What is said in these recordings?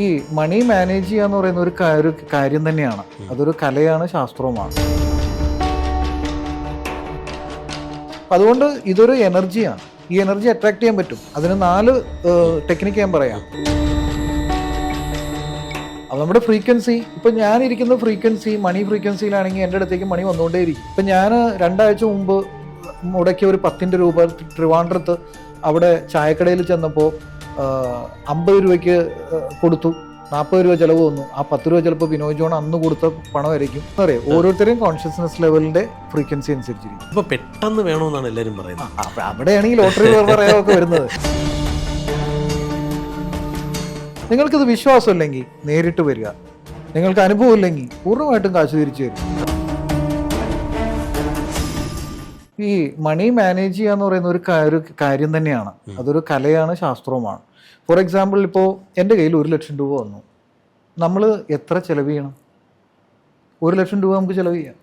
ഈ മണി മാനേജ് ചെയ്യുക എന്ന് പറയുന്ന ഒരു കാര്യം തന്നെയാണ്. അതൊരു കലയാണ്, ശാസ്ത്രവുമാണ്. അതുകൊണ്ട് ഇതൊരു എനർജിയാണ്. ഈ എനർജി അട്രാക്ട് ചെയ്യാൻ പറ്റും. അതിന് 4 ടെക്നിക്ക് ഞാൻ പറയാം. അത് നമ്മുടെ ഫ്രീക്വൻസി. ഇപ്പം ഞാനിരിക്കുന്ന ഫ്രീക്വൻസി മണി ഫ്രീക്വൻസിയിലാണെങ്കിൽ എൻ്റെ അടുത്തേക്ക് മണി വന്നുകൊണ്ടേയിരിക്കും. ഇപ്പം ഞാൻ 2 ആഴ്ച മുമ്പ് മുടക്കിയ ഒരു 10 രൂപ ട്രിവാൻഡ്രത്ത് അവിടെ ചായക്കടയിൽ ചെന്നപ്പോൾ 50 രൂപയ്ക്ക് കൊടുത്തു. 40 രൂപ ചിലവ് വന്നു. ആ 10 രൂപ ചിലപ്പോൾ ബിനോയ് ജോൺ അന്ന് കൊടുത്ത പണമായിരിക്കും. അറിയാം, ഓരോരുത്തരെയും കോൺഷ്യസ്നസ് ലെവലിന്റെ ഫ്രീക്വൻസി അനുസരിച്ചിരിക്കും. അപ്പൊ പെട്ടെന്ന് വേണമെന്നാണ് എല്ലാവരും പറയുന്നത്. അവിടെയാണ് ഈ ലോട്ടറി പറയാമൊക്കെ വരുന്നത്. നിങ്ങൾക്കിത് വിശ്വാസമില്ലെങ്കിൽ നേരിട്ട് വരിക. നിങ്ങൾക്ക് അനുഭവം ഇല്ലെങ്കിൽ പൂർണ്ണമായിട്ടും കാശ് തിരിച്ചു തരും. ഈ മണി മാനേജ് ചെയ്യുക എന്ന് പറയുന്ന ഒരു കാര്യം തന്നെയാണ്. അതൊരു കലയാണ്, ശാസ്ത്രവുമാണ്. ഫോർ എക്സാമ്പിൾ, ഇപ്പോൾ എൻ്റെ കയ്യിൽ 1 ലക്ഷം രൂപ വന്നു. നമ്മൾ എത്ര ചിലവ് ചെയ്യണം? 1 ലക്ഷം രൂപ നമുക്ക് ചിലവ് ചെയ്യാം.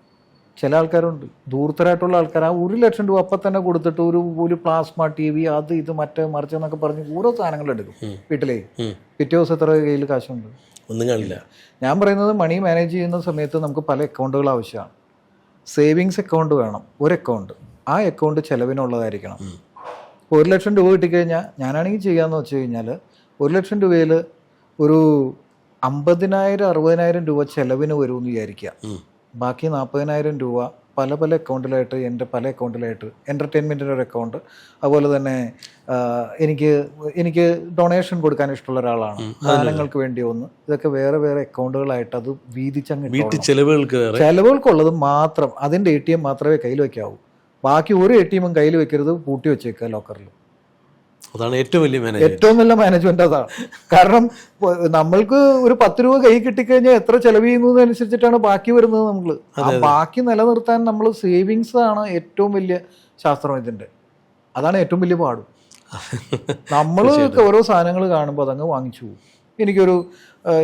ചില ആൾക്കാരുണ്ട്, ദൂരത്തരായിട്ടുള്ള ആൾക്കാർ, ആ 1 ലക്ഷം രൂപ അപ്പം തന്നെ കൊടുത്തിട്ട് ഒരു പ്ലാസ്മ TV അത് ഇത് മറ്റേ മറിച്ച് എന്നൊക്കെ പറഞ്ഞ് ഓരോ സാധനങ്ങൾ എടുക്കും വീട്ടിലേ. പിറ്റേ ദിവസം എത്ര കയ്യിൽ കാശുണ്ട്? ഒന്നും കാണില്ല. ഞാൻ പറയുന്നത് മണി മാനേജ് ചെയ്യുന്ന സമയത്ത് നമുക്ക് പല അക്കൗണ്ടുകൾ ആവശ്യമാണ്. സേവിങ്സ് അക്കൗണ്ട് വേണം, ഒരു അക്കൗണ്ട്. ആ അക്കൗണ്ട് ചിലവിനുള്ളതായിരിക്കണം. 1 ലക്ഷം രൂപ കിട്ടിക്കഴിഞ്ഞാൽ ഞാനാണെങ്കിൽ ചെയ്യാമെന്ന് വെച്ച് കഴിഞ്ഞാൽ 1 ലക്ഷം രൂപയിൽ ഒരു 50,000 60,000 രൂപ ചിലവിന് വരുമെന്ന് വിചാരിക്കുക. ബാക്കി 40,000 രൂപ പല അക്കൗണ്ടിലായിട്ട്, എൻ്റെ പല അക്കൗണ്ടിലായിട്ട്, എൻ്റർടൈൻമെൻറ്റിൻ്റെ ഒരു അക്കൗണ്ട്, അതുപോലെ തന്നെ എനിക്ക് ഡൊണേഷൻ കൊടുക്കാൻ ഇഷ്ടമുള്ള ഒരാളാണ്, സാധനങ്ങൾക്ക് വേണ്ടി ഒന്ന്, ഇതൊക്കെ വേറെ അക്കൗണ്ടുകളായിട്ട് അത് വീതിച്ചങ്ങ് ചെലവുകൾക്കുള്ളത് മാത്രം, അതിൻ്റെ ATM മാത്രമേ കയ്യിൽ വയ്ക്കാവൂ. ബാക്കി ഒരു ATM കയ്യിൽ വെക്കരുത്, പൂട്ടി വെച്ചേക്കുക ലോക്കറിൽ. അതാണ് ഏറ്റവും നല്ല മാനേജ്മെന്റ്. അതാണ് കാരണം നമ്മൾക്ക് ഒരു 10 രൂപ കൈ കിട്ടിക്കഴിഞ്ഞാൽ എത്ര ചെലവ് ചെയ്യുന്നതനുസരിച്ചിട്ടാണ് ബാക്കി വരുന്നത്. നമ്മൾ ആ ബാക്കി നിലനിർത്താൻ നമ്മൾ സേവിങ്സ് ആണ് ഏറ്റവും വലിയ ശാസ്ത്രം ഇതിന്റെ. അതാണ് ഏറ്റവും വലിയ പാടും. നമ്മൾ ഓരോ സാധനങ്ങൾ കാണുമ്പോൾ അതങ്ങ് വാങ്ങിച്ചു പോകും. എനിക്കൊരു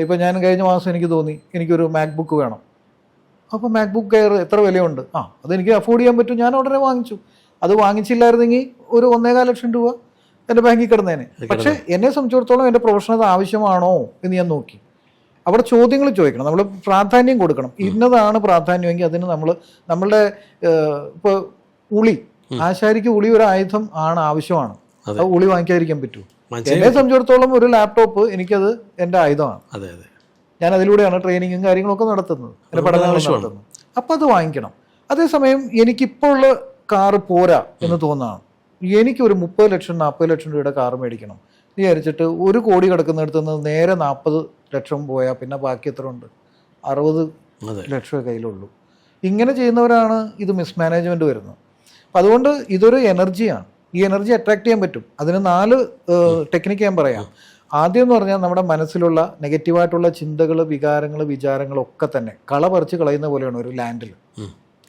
ഇപ്പം ഞാൻ കഴിഞ്ഞ മാസം എനിക്ക് തോന്നി എനിക്കൊരു മാക്ബുക്ക് വേണം. അപ്പോൾ മാക്ബുക്ക് എയർ എത്ര വിലയുണ്ട്? അതെനിക്ക് അഫോർഡ് ചെയ്യാൻ പറ്റും, ഞാൻ ഉടനെ വാങ്ങിച്ചു. അത് വാങ്ങിച്ചില്ലായിരുന്നെങ്കിൽ ഒരു 1.25 ലക്ഷം രൂപ എൻ്റെ ബാങ്കിൽ കിടന്നേനെ. പക്ഷെ എന്നെ സംബന്ധിച്ചിടത്തോളം എൻ്റെ പ്രൊഫഷണൽ ആവശ്യമാണോ എന്ന് ഞാൻ നോക്കി. അവിടെ ചോദ്യങ്ങൾ ചോദിക്കണം, നമ്മൾ പ്രാധാന്യം കൊടുക്കണം. ഇന്നതാണ് പ്രാധാന്യമെങ്കിൽ അതിന് നമ്മളുടെ ഇപ്പോൾ ഉളി, ആശാരിക്ക് ഉളി ഒരു ആയുധം ആണ്, ആവശ്യമാണ്. അത് ഉളി വാങ്ങിക്കാതിരിക്കാൻ പറ്റൂ? എന്നെ സംബന്ധിച്ചിടത്തോളം ഒരു ലാപ്ടോപ്പ് എനിക്കത് എൻ്റെ ആയുധമാണ്. ഞാൻ അതിലൂടെയാണ് ട്രെയിനിങ്ങും കാര്യങ്ങളൊക്കെ നടത്തുന്നത്, എൻ്റെ പഠനങ്ങൾ നടത്തുന്നത്. അപ്പം അത് വാങ്ങിക്കണം. അതേസമയം എനിക്കിപ്പോൾ ഉള്ള കാറ് പോരാ എന്ന് തോന്നുന്നതാണ്. എനിക്കൊരു 30 ലക്ഷം 40 ലക്ഷം രൂപയുടെ കാറ് മേടിക്കണം വിചാരിച്ചിട്ട് 1 കോടി കിടക്കുന്നിടത്ത് നിന്ന് നേരെ 40 ലക്ഷം പോയാൽ പിന്നെ ബാക്കി എത്ര ഉണ്ട്? 60 ലക്ഷം കയ്യിലുള്ളൂ. ഇങ്ങനെ ചെയ്യുന്നവരാണ് ഇത് മിസ്മാനേജ്മെൻറ്റ് വരുന്നത്. അപ്പം അതുകൊണ്ട് ഇതൊരു എനർജിയാണ്. ഈ എനർജി അട്രാക്ട് ചെയ്യാൻ പറ്റും. അതിന് 4 ടെക്നിക്ക് ഞാൻ പറയാം. ആദ്യം എന്ന് പറഞ്ഞാൽ നമ്മുടെ മനസ്സിലുള്ള നെഗറ്റീവായിട്ടുള്ള ചിന്തകൾ, വികാരങ്ങൾ, വിചാരങ്ങളൊക്കെ തന്നെ കള പറിച്ച് കളയുന്ന പോലെയാണ്. ഒരു ലാൻഡിൽ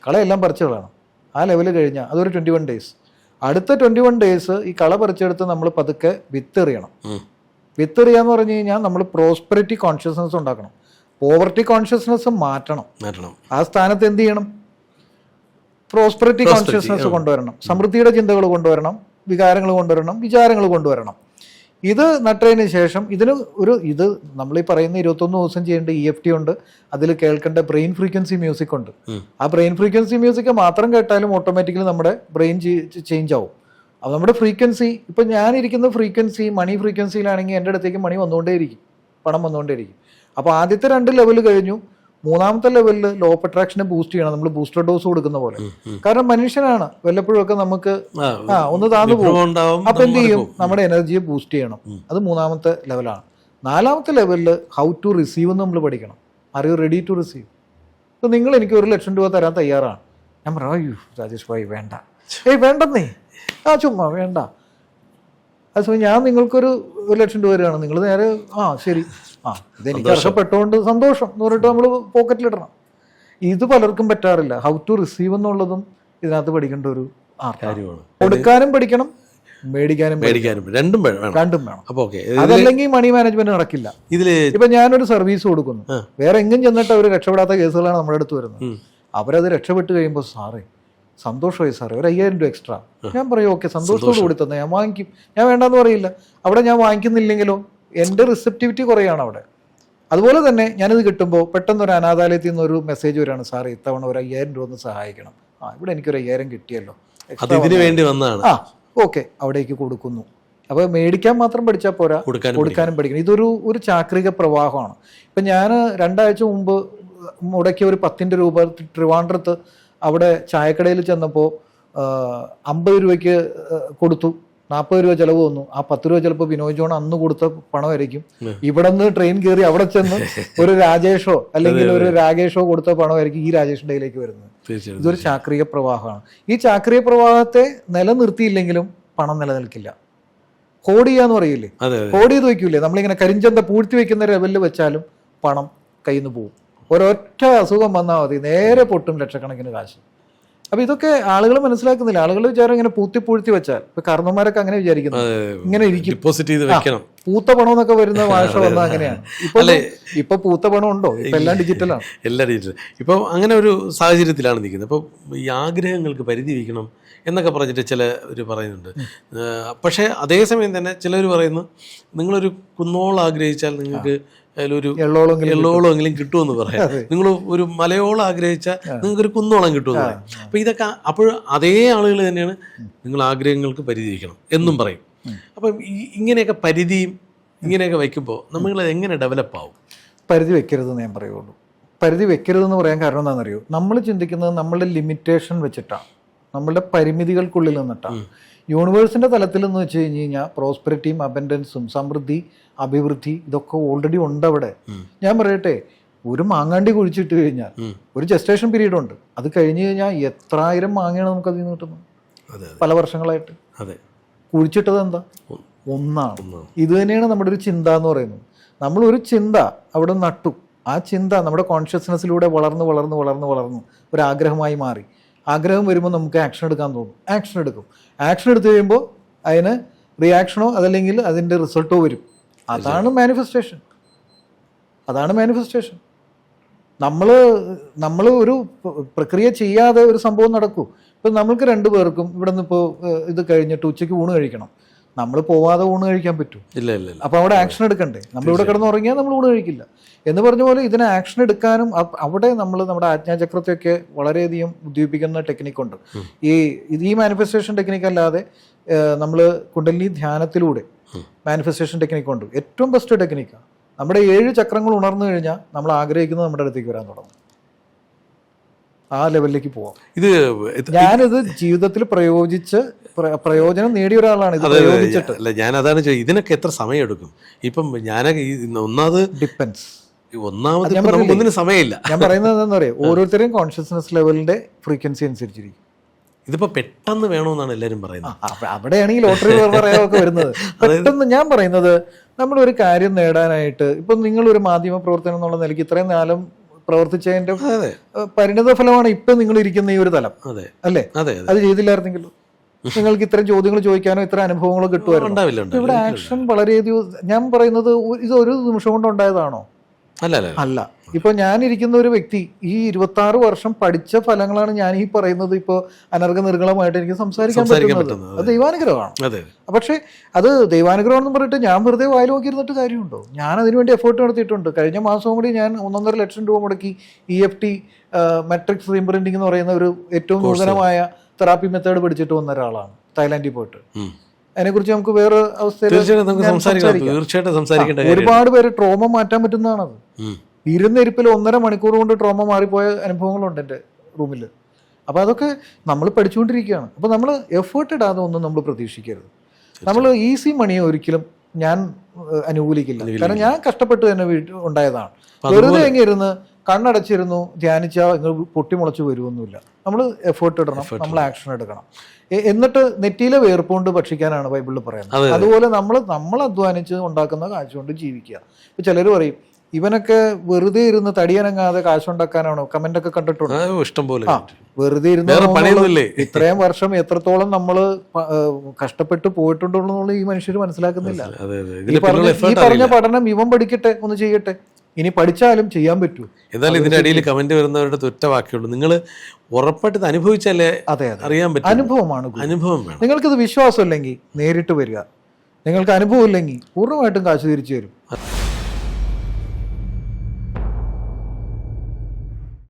കളയെല്ലാം പറിച്ച് കളയണം. ആ ലെവൽ കഴിഞ്ഞാൽ അതൊരു 21 ഡേയ്സ്. അടുത്ത 21 ഡേയ്സ് ഈ കള പറിച്ചെടുത്ത് നമ്മൾ പതുക്കെ വിത്തെറിയണം. വിത്തെറിയാന്ന് പറഞ്ഞു കഴിഞ്ഞാൽ നമ്മൾ പ്രോസ്പെറിറ്റി കോൺഷ്യസ്നസ് ഉണ്ടാക്കണം. പോവർട്ടി കോൺഷ്യസ്നസ് മാറ്റണം. ആ സ്ഥാനത്ത് എന്ത് ചെയ്യണം? പ്രോസ്പെറിറ്റി കോൺഷ്യസ്നസ് കൊണ്ടുവരണം. സമൃദ്ധിയുടെ ചിന്തകൾ കൊണ്ടുവരണം, വികാരങ്ങൾ കൊണ്ടുവരണം, വിചാരങ്ങൾ കൊണ്ടുവരണം. ഇത് നട്ടതിന് ശേഷം ഇത് നമ്മളീ പറയുന്ന 21 ദിവസം ചെയ്യേണ്ട EFT ഉണ്ട്. അതിൽ കേൾക്കേണ്ട ബ്രെയിൻ ഫ്രീക്വൻസി മ്യൂസിക് ഉണ്ട്. ആ ബ്രെയിൻ ഫ്രീക്വൻസി മ്യൂസിക് മാത്രം കേട്ടാലും ഓട്ടോമാറ്റിക്കലി നമ്മുടെ ബ്രെയിൻ ചേഞ്ച് ആവും. അപ്പോൾ നമ്മുടെ ഫ്രീക്വൻസി, ഇപ്പം ഞാനിരിക്കുന്ന ഫ്രീക്വൻസി മണി ഫ്രീക്വൻസിയിലാണെങ്കിൽ എൻ്റെ അടുത്തേക്ക് മണി വന്നുകൊണ്ടേയിരിക്കും, പണം വന്നുകൊണ്ടേയിരിക്കും. അപ്പോൾ ആദ്യത്തെ 2 ലെവൽ കഴിഞ്ഞു. 3ാമത്തെ ലെവലിൽ ലോ ഓഫ് അട്രാക്ഷനെ ബൂസ്റ്റ് ചെയ്യണം, നമ്മൾ ബൂസ്റ്റർ ഡോസ് കൊടുക്കുന്ന പോലെ. കാരണം മനുഷ്യനാണ്, വല്ലപ്പോഴും ഒക്കെ നമുക്ക് ഒന്ന് താന്നു പോകും. അപ്പൊ എന്ത് ചെയ്യും? നമ്മുടെ എനർജിയെ ബൂസ്റ്റ് ചെയ്യണം. അത് 3ാമത്തെ ലെവലാണ്. 4ാമത്തെ ലെവലിൽ ഹൗ ടു റിസീവ് എന്ന് നമ്മൾ പഠിക്കണം. Are you ready to receive? ഇപ്പൊ നിങ്ങൾ എനിക്ക് 1 ലക്ഷം രൂപ തരാൻ തയ്യാറാണ്. ഞാൻ പറയാം, അയ്യോ രാജേഷ് ഭായി വേണ്ട, വേണ്ടെന്നേ, ചുമ്മാ വേണ്ട. അതേസമയം ഞാൻ നിങ്ങൾക്കൊരു 1 ലക്ഷം രൂപ തരാണ്, നിങ്ങൾ നേരെ ശരി, ഇതെനിക്ക് അർഹപ്പെട്ടോണ്ട് സന്തോഷം എന്ന് പറഞ്ഞിട്ട് നമ്മൾ പോക്കറ്റിലിടണം. ഇത് പലർക്കും പറ്റാറില്ല. ഹൗ ടു റിസീവ് എന്നുള്ളതും ഇതിനകത്ത് പഠിക്കേണ്ട ഒരു കാര്യമാണ്. കൊടുക്കാനും പഠിക്കണം, മേടിക്കാനും രണ്ടും വേണം. അതല്ലെങ്കിൽ മണി മാനേജ്മെന്റ് നടക്കില്ല. ഇപ്പൊ ഞാനൊരു സർവീസ് കൊടുക്കുന്നു, വേറെ എങ്ങും ചെന്നിട്ട് അവർ രക്ഷപ്പെടാത്ത കേസുകളാണ് നമ്മുടെ അടുത്ത് വരുന്നത്. അവരത് രക്ഷപ്പെട്ട് കഴിയുമ്പോൾ സാറേ സന്തോഷമായി സാറേ, ഒരു 5,000 രൂപ എക്സ്ട്രാ. ഞാൻ പറയും ഓക്കെ, സന്തോഷത്തോട് കൂടി തന്നെ ഞാൻ വാങ്ങിക്കും, ഞാൻ വേണ്ടെന്ന് പറയില്ല. അവിടെ ഞാൻ വാങ്ങിക്കുന്നില്ലെങ്കിലോ എൻ്റെ റിസപ്റ്റിവിറ്റി കുറയാണ് അവിടെ. അതുപോലെ തന്നെ ഞാനിത് കിട്ടുമ്പോൾ പെട്ടെന്ന് ഒരു അനാഥാലയത്തിൽ നിന്ന് ഒരു മെസ്സേജ് വരികയാണ്, സാറേ ഇത്തവണ ഒരു 5000 രൂപ ഒന്ന് സഹായിക്കണം. ഇവിടെ എനിക്കൊരു 5000 കിട്ടിയല്ലോ, ഇതിന് വേണ്ടി വന്നതാണ്. ഓക്കെ, അവിടേക്ക് കൊടുക്കുന്നു. അപ്പോൾ മേടിക്കാൻ മാത്രം പഠിച്ചാൽ പോരാ, കൊടുക്കാനും പഠിക്കണം. ഇതൊരു ചാക്രിക പ്രവാഹമാണ്. ഇപ്പം ഞാൻ 2 ആഴ്ച മുമ്പ് മുടക്കിയ ഒരു 10 രൂപ ട്രിവാൻഡ്രത്ത് അവിടെ ചായക്കടയിൽ ചെന്നപ്പോൾ 50 രൂപയ്ക്ക് കൊടുത്തു, 40 രൂപ ചിലവ് വന്നു. ആ 10 രൂപ ചിലപ്പോൾ ബിനോയ് ജോൺ അന്ന് കൊടുത്ത പണമായിരിക്കും. ഇവിടെ നിന്ന് ട്രെയിൻ കയറി അവിടെ ചെന്ന് ഒരു രാജേഷോ അല്ലെങ്കിൽ ഒരു രാകേഷോ കൊടുത്ത പണമായിരിക്കും ഈ രാജേഷിന്റെ കയ്യിലേക്ക് വരുന്നത്. ഇതൊരു ചാക്രിക പ്രവാഹമാണ്. ഈ ചാക്രിക പ്രവാഹത്തെ നിലനിർത്തിയില്ലെങ്കിലും പണം നിലനിൽക്കില്ല. ഹോഡ് ചെയ്യാന്ന് പറയില്ലേ, ഹോഡ് ചെയ്ത് വെക്കൂലേ, നമ്മളിങ്ങനെ കരിഞ്ചന്ത പൂഴ്ത്തി വെക്കുന്ന ലെവലിൽ വെച്ചാലും പണം കയ്യിൽ നിന്ന് പോകും. ഒരൊറ്റ അസുഖം വന്നാൽ മതി, നേരെ പൊട്ടും ലക്ഷക്കണക്കിന് കാശ്. അപ്പൊ ഇതൊക്കെ ആളുകൾ മനസ്സിലാക്കുന്നില്ല. ആളുകൾ വിചാരം ഇങ്ങനെ പൂഴ്ത്തി വെച്ചാൽ, ഇപ്പൊ കാരണന്മാരൊക്കെ അങ്ങനെ വിചാരിക്കുന്നു, ഇങ്ങനെ ഇരിക്കും, ഡെപ്പോസിറ്റ് ചെയ്ത് വെക്കണം. പൂത്ത പണം എന്നൊക്കെ വരുന്ന ഭാഷ വന്നാൽ അങ്ങനെയാണ്. ഇപ്പൊ പൂത്ത പണം ഉണ്ടോ? ഇപ്പൊ എല്ലാം ഡിജിറ്റലാണ്, എല്ലാം ഡിജിറ്റൽ. ഇപ്പൊ അങ്ങനെ ഒരു സാഹചര്യത്തിലാണ് നിൽക്കുന്നത്. അപ്പൊ ഈ ആഗ്രഹങ്ങൾക്ക് പരിധി വയ്ക്കണം എന്നൊക്കെ പറഞ്ഞിട്ട് ചിലർ പറയുന്നുണ്ട്. പക്ഷേ അതേസമയം തന്നെ ചിലർ പറയുന്നു, നിങ്ങളൊരു കുന്നോളം ആഗ്രഹിച്ചാൽ നിങ്ങൾക്ക് അതിലൊരു എള്ളോളമെങ്കിലും കിട്ടുമെന്ന് പറയാം. നിങ്ങൾ ഒരു മലയോളം ആഗ്രഹിച്ചാൽ നിങ്ങൾക്കൊരു കുന്നോളം കിട്ടുമെന്ന് പറയും. അപ്പം ഇതൊക്കെ അപ്പോൾ അതേ ആളുകൾ തന്നെയാണ് നിങ്ങൾ ആഗ്രഹങ്ങൾക്ക് പരിധി വയ്ക്കണം എന്നും പറയും. അപ്പം ഇങ്ങനെയൊക്കെ പരിധിയും ഇങ്ങനെയൊക്കെ വയ്ക്കുമ്പോൾ നമ്മൾ എങ്ങനെ ഡെവലപ്പ് ആവും? പരിധി വെക്കരുതെന്ന് ഞാൻ പറയുള്ളൂ. പരിധി വെക്കരുതെന്ന് പറയാൻ കാരണം എന്താണെന്നറിയോ? നമ്മൾ ചിന്തിക്കുന്നത് നമ്മളുടെ ലിമിറ്റേഷൻ വെച്ചിട്ടാണ്, നമ്മളുടെ പരിമിതികൾക്കുള്ളിൽ നിന്നിട്ടാണ്. യൂണിവേഴ്സിന്റെ തലത്തിൽ എന്ന് വെച്ച് കഴിഞ്ഞ് കഴിഞ്ഞാൽ പ്രോസ്പെരിറ്റിയും അബൻഡൻസും സമൃദ്ധി അഭിവൃദ്ധി ഇതൊക്കെ ഓൾറെഡി ഉണ്ട് അവിടെ. ഞാൻ പറയട്ടെ, ഒരു മാങ്ങാണ്ടി കുഴിച്ചിട്ട് കഴിഞ്ഞാൽ ഒരു ജസ്റ്റേഷൻ പീരീഡ് ഉണ്ട്. അത് കഴിഞ്ഞ് കഴിഞ്ഞാൽ എത്രായിരം മാങ്ങയാണ് നമുക്ക് അതിൽ നിന്ന് കിട്ടുന്നത് പല വർഷങ്ങളായിട്ട്. കുഴിച്ചിട്ടത് എന്താ? ഒന്നാണ്. ഇത് തന്നെയാണ് നമ്മുടെ ഒരു ചിന്ത എന്ന് പറയുന്നത്. നമ്മളൊരു ചിന്ത അവിടെ നട്ടു, ആ ചിന്ത നമ്മുടെ കോൺഷ്യസ്നെസ്സിലൂടെ വളർന്ന് വളർന്ന് വളർന്ന് വളർന്ന് ഒരു ആഗ്രഹമായി മാറി. ആഗ്രഹം വരുമ്പോൾ നമുക്ക് ആക്ഷൻ എടുക്കാൻ തോന്നും, ആക്ഷൻ എടുക്കും. ആക്ഷൻ എടുത്തു കഴിയുമ്പോൾ അതിന് റിയാക്ഷനോ അതല്ലെങ്കിൽ അതിൻ്റെ റിസൾട്ടോ വരും. അതാണ് മാനിഫെസ്റ്റേഷൻ. അതാണ് മാനിഫെസ്റ്റേഷൻ. നമ്മൾ ഒരു പ്രക്രിയ ചെയ്യാതെ ഒരു സംഭവം നടക്കൂ. ഇപ്പം നമ്മൾക്ക് 2 പേർക്കും ഇവിടെ നിന്ന് ഇപ്പോൾ ഇത് കഴിഞ്ഞിട്ട് ഉച്ചയ്ക്ക് ഊണ് കഴിക്കണം. നമ്മൾ പോവാതെ ഊണ് കഴിക്കാൻ പറ്റും? ഇല്ല. അപ്പോൾ അവിടെ ആക്ഷൻ എടുക്കണ്ടേ? നമ്മളിവിടെ കിടന്ന് ഉറങ്ങിയാൽ നമ്മൾ ഊണ് കഴിക്കില്ല എന്ന് പറഞ്ഞ പോലെ ഇതിനെ ആക്ഷൻ എടുക്കാനും അവിടെ നമ്മുടെ ആജ്ഞാചക്രത്തെയൊക്കെ വളരെയധികം ഉദ്ദീപിക്കുന്ന ടെക്നിക്കുണ്ട്. ഈ മാനിഫെസ്റ്റേഷൻ ടെക്നിക്ക് അല്ലാതെ നമ്മൾ കുണ്ടലിനി ധ്യാനത്തിലൂടെ മാനിഫെസ്റ്റേഷൻ ടെക്നിക്കുണ്ട്. ഏറ്റവും ബെസ്റ്റ് ടെക്നിക്കാണ്. നമ്മുടെ 7 ചക്രങ്ങൾ ഉണർന്നു കഴിഞ്ഞാൽ നമ്മൾ ആഗ്രഹിക്കുന്നത് നമ്മുടെ അടുത്തേക്ക് വരാൻ തുടങ്ങും. ആ ലെവലിലേക്ക് പോവാം. ഞാനിത് ജീവിതത്തിൽ പ്രയോജനം നേടിയ ഒരാളാണ്. ഇത് പ്രയോഗിച്ചിട്ട് ഞാൻ അതാണ് ചോദിച്ചത്, ഇതിനൊക്കെ എത്ര സമയം എടുക്കും? ഇപ്പം ഒന്നാമത് ഡിപ്പെൻസ്, ഒന്നിനും സമയമില്ല. ഞാൻ പറയുന്നത് എന്താണെന്ന് പറയാം, ഓരോരുത്തരെയും കോൺഷ്യസ്നെസ് ലെവലിന്റെ ഫ്രീക്വൻസി അനുസരിച്ചിരിക്കും. ഇതിപ്പോ പെട്ടെന്ന് വേണമെന്നാണ് എല്ലാവരും പറയുന്നത്. അവിടെയാണ് ഈ ലോട്ടറി പറയാനൊക്കെ വരുന്നത്. പെട്ടെന്ന് ഞാൻ പറയുന്നത്, നമ്മളൊരു കാര്യം നേടാനായിട്ട് ഇപ്പം നിങ്ങളൊരു മാധ്യമ പ്രവർത്തനം എന്നുള്ള നിലയ്ക്ക് ഇത്രയും കാലം പ്രവർത്തിച്ചതിന്റെ പരിണിത ഫലമാണ് ഇപ്പൊ നിങ്ങൾ ഇരിക്കുന്ന ഈ ഒരു തലം, അല്ലേ? അത് ചെയ്തില്ലായിരുന്നെങ്കിലും നിങ്ങൾക്ക് ഇത്തരം ചോദ്യങ്ങൾ ചോദിക്കാനോ ഇത്ര അനുഭവങ്ങളോ കിട്ടുമായിരുന്നു. ഇവിടെ ആക്ഷൻ വളരെയധികം, ഞാൻ പറയുന്നത് ഇത് ഒരു നിമിഷം കൊണ്ട് ഉണ്ടായതാണോ? അല്ല. ഇപ്പൊ ഞാനിരിക്കുന്ന ഒരു വ്യക്തി ഈ 26 വർഷം പഠിച്ച ഫലങ്ങളാണ് ഞാൻ ഈ പറയുന്നത്. ഇപ്പൊ അനർഘ നിർഗളമായിട്ട് എനിക്ക് സംസാരിക്കാൻ പറ്റുന്നത് അത് ദൈവാനുഗ്രഹമാണ്. പക്ഷെ അത് ദൈവാനുഗ്രഹം എന്ന് പറഞ്ഞിട്ട് ഞാൻ വെറുതെ വായിൽ നോക്കിയിരുന്നിട്ട് കാര്യമുണ്ടോ? ഞാൻ അതിനുവേണ്ടി എഫേർട്ട് നടത്തിയിട്ടുണ്ട്. കഴിഞ്ഞ മാസം കൂടി ഞാൻ 1.5 ലക്ഷം രൂപ മുടക്കി EFT മെട്രിക്സ് റീംപ്രിന്റിംഗ് എന്ന് പറയുന്ന ഒരു ഏറ്റവും നൂതനമായ തെറാപ്പി മെത്തേഡ് പഠിച്ചിട്ട് വന്ന ഒരാളാണ് തായ്ലാൻഡിൽ പോയിട്ട്. അതിനെക്കുറിച്ച് നമുക്ക് വേറെ അവസ്ഥയിൽ ഒരുപാട് പേര് ട്രോമ മാറ്റാൻ പറ്റുന്നതാണത്. ഇരുന്നിരിപ്പിൽ 1.5 മണിക്കൂർ കൊണ്ട് ട്രോമ മാറിപ്പോയ അനുഭവങ്ങളുണ്ട് എൻ്റെ റൂമിൽ. അപ്പോൾ അതൊക്കെ നമ്മൾ പഠിച്ചുകൊണ്ടിരിക്കുകയാണ്. അപ്പോൾ നമ്മൾ എഫേർട്ട് ഇടാതെ ഒന്നും നമ്മൾ പ്രതീക്ഷിക്കരുത്. നമ്മൾ ഈസി മണിയെ ഒരിക്കലും ഞാൻ അനുകൂലിക്കില്ല. കാരണം ഞാൻ കഷ്ടപ്പെട്ട് തന്നെ ഉണ്ടായതാണ്. വെറുതെ എങ്ങനെ ഇരുന്ന് കണ്ണടച്ചിരുന്നു ധ്യാനിച്ചാൽ നിങ്ങൾ പൊട്ടിമുളച്ച് വരുമൊന്നുമില്ല. നമ്മൾ എഫേർട്ട് ഇടണം, നമ്മൾ ആക്ഷൻ എടുക്കണം. എന്നിട്ട് നെറ്റിയിലെ വേർപ്പുകൊണ്ട് ഭക്ഷിക്കാനാണ് ബൈബിളിൽ പറയുന്നത്. അതുപോലെ നമ്മൾ അധ്വാനിച്ച് ഉണ്ടാക്കുന്ന കാശ് കൊണ്ട് ജീവിക്കുക. ഇപ്പൊ ചിലർ പറയും, ഇവനൊക്കെ വെറുതെ ഇരുന്ന് തടിയനങ്ങാതെ കാശുണ്ടാക്കാനാണോ? കമന്റ് ഒക്കെ കണ്ടിട്ടുണ്ട് ഇഷ്ടംപോലെ. വെറുതെ ഇരുന്ന് ഇത്രയും വർഷം എത്രത്തോളം നമ്മള് കഷ്ടപ്പെട്ട് പോയിട്ടുണ്ടെന്നുള്ള ഈ മനുഷ്യർ മനസ്സിലാക്കുന്നില്ല. ഈ പറഞ്ഞ പഠനം ഇവൻ പഠിക്കട്ടെ, ഒന്ന് ചെയ്യട്ടെ. ഇനി പഠിച്ചാലും ചെയ്യാൻ പറ്റൂ. എന്നാലും ഇതിന്റെ അടിയിൽ കമന്റ് വരുന്നവരുടെ ഒറ്റ വാക്കുള്ളൂ, നിങ്ങൾ ഉറപ്പായിട്ട് അനുഭവിച്ചാലേ അറിയാൻ പറ്റും. അനുഭവമാണ്, അനുഭവം. നിങ്ങൾക്കിത് വിശ്വാസം ഇല്ലെങ്കിൽ നേരിട്ട് വരിക. നിങ്ങൾക്ക് അനുഭവം ഇല്ലെങ്കിൽ പൂർണ്ണമായിട്ടും കാശ് തിരിച്ചു തരും.